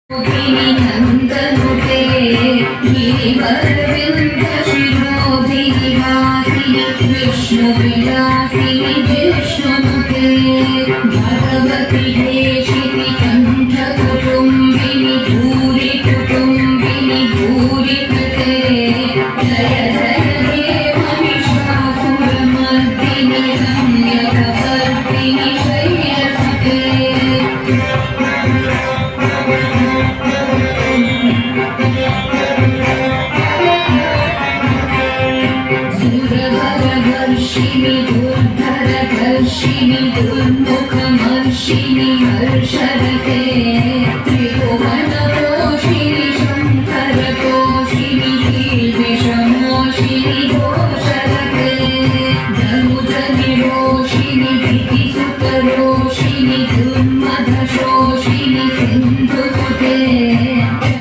नन्दनुते गिरिवरविन्दशिरोधिनिवासिनि विष्णुविलासिनि विष्णुनुते भगवति हेशिनि कण्ठकुटुम्बिनि भूरि कुटुम्बिनि भूरिकृते जय जय हे महिषासुरमर्दिनि रम्यकपर्दिनि शैलसुते सुरवरवर्षिणि दुर्धरधर्षिणि दुर्मुखमर्षिणि हर्षरते त्रिभुवनपोषिणि शङ्करतोषिणि कीर्तिशमोषिणि घोषरते धनुजनिरोषिणि धितिसुतरोषिणि दुर्मदशोषिणि सिन्धुसुते